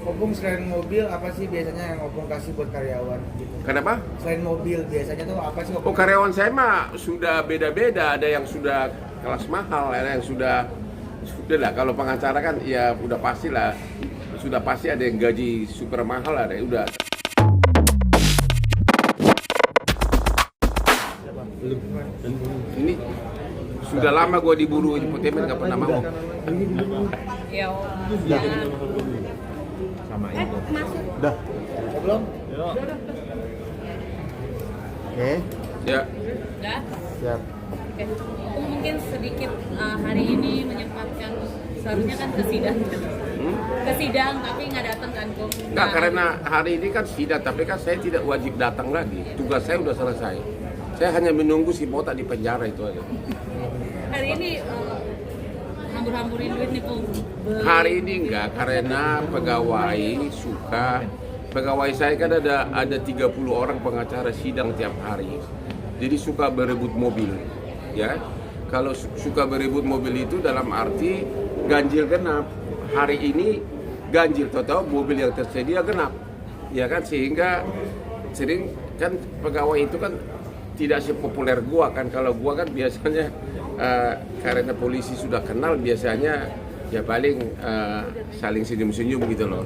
Opung selain mobil apa sih biasanya yang Opung kasih buat karyawan gitu? Kenapa? Selain mobil biasanya tuh apa sih Opung? Oh, karyawan saya mah sudah beda-beda, ada yang sudah kelas mahal, ada yang sudah lah. Kalau pengacara kan ya udah pasti lah, sudah pasti ada yang gaji super mahal, ada yang udah. Ini sudah lama gue diburu infotainment, nggak pernah mau. Ya, Sama itu. masuk. Udah. Belum? Oke, Ya, Udah. siap. Oke. Aku mungkin sedikit hari ini menyempatkan, seharusnya kan ke sidang. Ke sidang tapi nggak datang kan Kum? nggak, karena hari ini kan sidang, tapi kan saya tidak wajib datang lagi. Tugas saya udah selesai. Saya hanya menunggu si botak di penjara itu aja. Hari ini hambur-hamburin duit nih Kum. Hari ini enggak, karena pegawai saya kan ada 30 orang pengacara sidang tiap hari. Jadi suka berebut mobil, ya. Kalau suka berebut mobil itu dalam arti ganjil genap. Hari ini ganjil, tahu mobil yang tersedia genap, ya kan, sehingga sering kan pegawai itu kan tidak sepopuler gua kan. Kalau gua kan biasanya karena polisi sudah kenal, biasanya ya paling saling senyum-senyum gitu loh.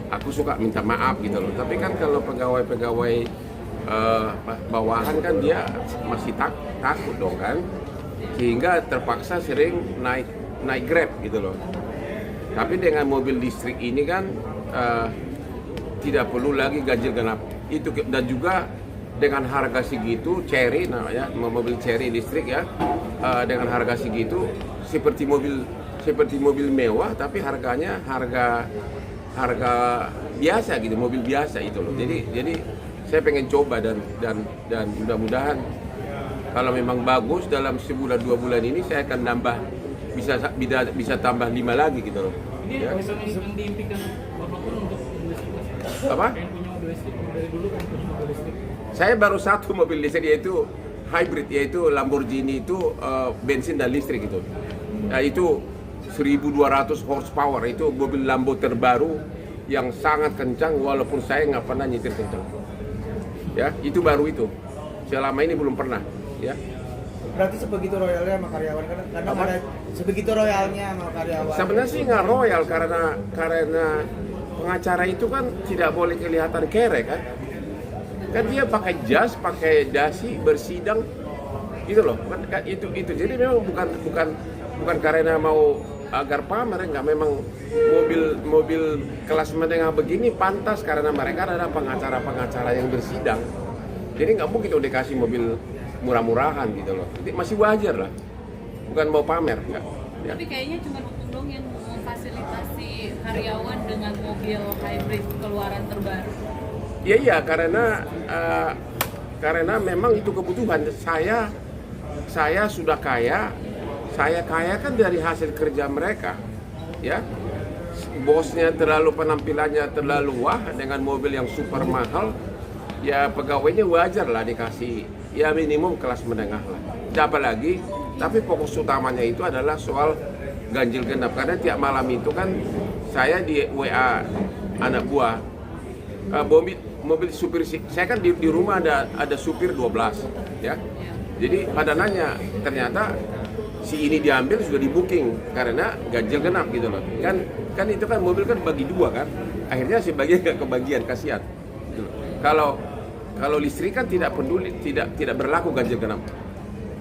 Aku suka minta maaf gitu loh. Tapi kan kalau pegawai-pegawai bawahan kan dia masih takut dong kan, sehingga terpaksa sering naik Grab gitu loh. Tapi dengan mobil listrik ini kan tidak perlu lagi ganjil genap itu, dan juga dengan harga segitu, Chery namanya, mobil Chery listrik ya, dengan harga segitu seperti mobil mewah, tapi harganya harga biasa gitu, mobil biasa itu loh. Jadi saya pengen coba dan mudah-mudahan kalau memang bagus dalam sebulan 2 bulan ini saya akan nambah, bisa tambah 5 lagi gitu loh. Ini Ya. yang diimpikan Bapak pun untuk mobil listrik. Apa? Pengen punya mobil listrik dari dulu, pengen punya mobil listrik. Saya baru satu mobil listrik, yaitu hybrid, yaitu Lamborghini itu bensin dan listrik itu. Nah, itu 1200 horsepower, itu mobil Lambo terbaru yang sangat kencang walaupun saya nggak pernah nyetir kencang. Ya, itu baru itu. Selama ini belum pernah, ya. Berarti sebegitu royalnya sama karyawan kan? Karena Apa? ada sebegitu royalnya sama karyawan. Sebenarnya sih nggak royal karena pengacara itu kan tidak boleh kelihatan kere kan. Kan dia pakai jas, pakai dasi, bersidang gitu loh. Kan itu. Jadi memang bukan karena mau agar pamer, enggak, memang mobil kelas menengah begini pantas karena mereka adalah pengacara-pengacara yang bersidang. Jadi nggak mungkin udah dikasih mobil murah-murahan gitu loh. Jadi masih wajar lah. Bukan mau pamer, enggak. Ya. Tapi kayaknya cuma Opung dong yang memfasilitasi karyawan dengan mobil hybrid keluaran terbaru. Iya, karena memang itu kebutuhan. Saya sudah kaya. Saya kaya kan dari hasil kerja mereka, ya. Bosnya penampilannya terlalu wah dengan mobil yang super mahal, ya pegawainya wajar lah dikasih ya minimum kelas menengah lah. Siapa lagi? Tapi fokus utamanya itu adalah soal ganjil genap, karena tiap malam itu kan saya di WA anak buah mobil supir, saya kan di rumah ada supir 12 ya. Jadi pada nanya, ternyata si ini diambil sudah di booking karena ganjil genap gitu loh. Kan itu kan mobil kan bagi dua kan. Akhirnya si bagian nggak kebagian, kasihan. Gitu loh. Kalau listrik kan tidak peduli, tidak berlaku ganjil genap.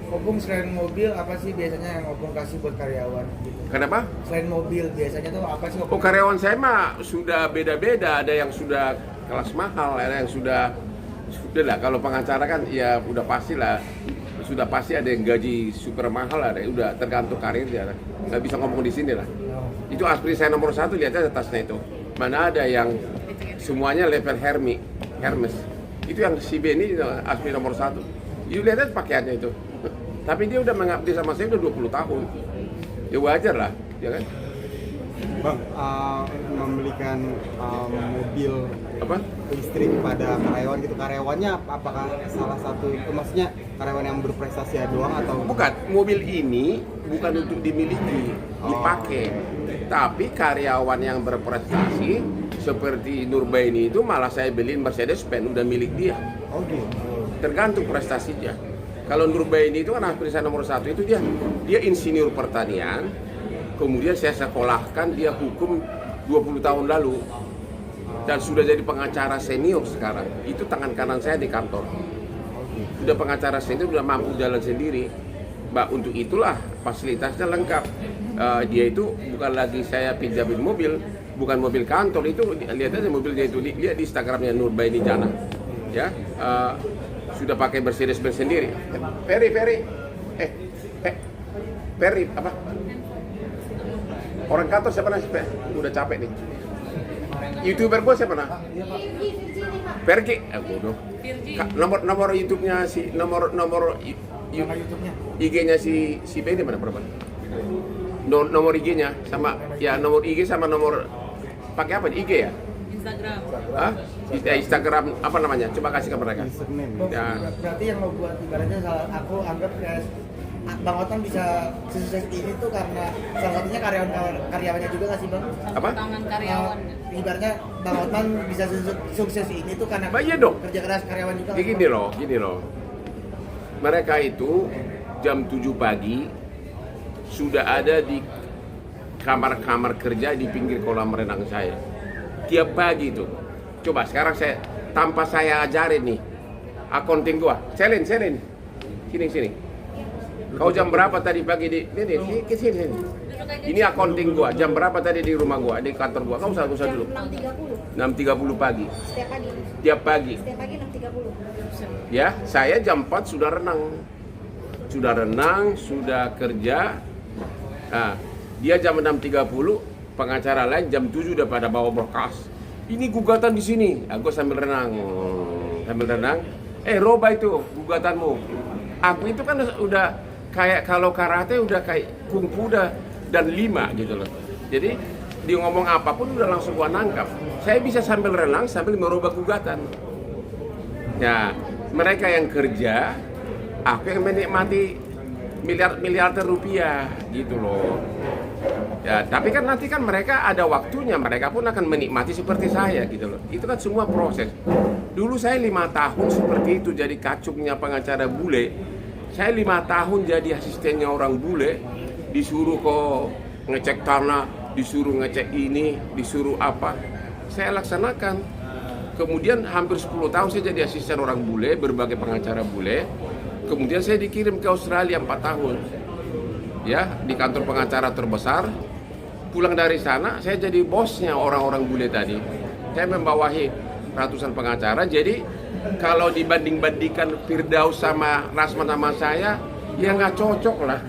Opung selain mobil apa sih biasanya yang Opung kasih buat karyawan gitu? Kenapa? Selain mobil biasanya tuh apa sih Oh, Opung? karyawan saya mah sudah beda-beda, ada yang sudah kelas mahal, ada yang sudah lah. Kalau pengacara kan ya udah pasti lah, sudah pasti ada yang gaji super mahal, ada yang udah tergantung karirnya. Nggak bisa ngomong di sini lah. Itu aspiri saya nomor 1, lihat aja tasnya itu. Mana ada yang semuanya level Hermes. Itu yang si B ini aspiri nomor 1. You lihat aja pakaiannya itu. Tapi dia udah mengabdi sama saya udah 20 tahun. Ya wajar lah, ya kan? Bang, membelikan mobil Apa? listrik pada karyawan gitu, karyawannya apakah salah satu, maksudnya karyawan yang berprestasi doang atau Bukan, mobil ini bukan untuk dimiliki, dipakai. Tapi karyawan yang berprestasi seperti Nurbaini itu malah saya beliin Mercedes-Benz, udah milik dia. Oh gitu. Tergantung prestasinya. Kalau Nurbaini itu kan aspirasi nomor 1 itu dia insinyur pertanian, kemudian saya sekolahkan dia hukum 20 tahun lalu dan sudah jadi pengacara senior sekarang. Itu tangan kanan saya di kantor. Sudah pengacara senior, sudah mampu jalan sendiri. Mbak, untuk itulah fasilitasnya lengkap. Dia itu bukan lagi saya pinjamin mobil, bukan mobil kantor, itu lihat aja mobilnya itu, lihat di Instagramnya Nurbaini Jana. Ya, sudah pakai Mercedes-Benz sendiri. Ferry, apa? Orang kantor siapa nih? Udah capek nih. YouTuber gue siapa nih? Pergi, bodoh. Nomor YouTube-nya si nomor YouTube-nya. IG-nya si Benny mana berapa? Nomor IG-nya sama ya, nomor IG sama nomor pakai apa? IG ya? Instagram. Hah? Instagram apa namanya? Coba kasih ke mereka. Ya. Berarti yang mau buat ibaratnya aku anggap kayak Bang Otman bisa sukses ini tuh karena salah satunya karyawannya juga nggak sih Bang? Apa? Tangan karyawan. Ibaratnya Bang Otman bisa sukses ini tuh karena Iya dong. kerja keras karyawan juga. Gini loh. Mereka itu jam 7 pagi sudah ada di kamar-kamar kerja di pinggir kolam renang saya. Tiap pagi itu. Coba sekarang tanpa saya ajarin nih accounting gua. Selin. Sini. Kau jam berapa tadi pagi di sini. Ini accounting gua. Jam berapa tadi di rumah gua, di kantor gua? Kau usah dulu. 6.30 pagi. Tiap pagi. 6.30. Ya, saya jam 4 sudah renang. Sudah kerja. Nah, dia jam 6.30, pengacara lain jam 7 udah pada bawa berkas. Ini gugatan di sini. Aku sambil renang. Roba itu gugatanmu. Aku itu kan udah kayak kalau karate udah kayak kungfu dan 5 gitu loh. Jadi dia ngomong apapun udah langsung gua nangkap. Saya bisa sambil renang sambil merubah gugatan. Ya, mereka yang kerja, aku yang menikmati miliar-miliarder rupiah gitu loh. Ya, tapi kan nanti kan mereka ada waktunya, mereka pun akan menikmati seperti saya gitu loh. Itu kan semua proses. Dulu saya 5 tahun seperti itu jadi kacungnya pengacara bule. Saya 5 tahun jadi asistennya orang bule, disuruh kok ngecek tanah, disuruh ngecek ini, disuruh apa. Saya laksanakan. Kemudian hampir 10 tahun saya jadi asisten orang bule, berbagai pengacara bule. Kemudian saya dikirim ke Australia 4 tahun. Ya, di kantor pengacara terbesar. Pulang dari sana, saya jadi bosnya orang-orang bule tadi. Saya membawahi ratusan pengacara. Jadi kalau dibanding-bandingkan Firdaus sama Rasman sama saya, ya nggak cocok lah.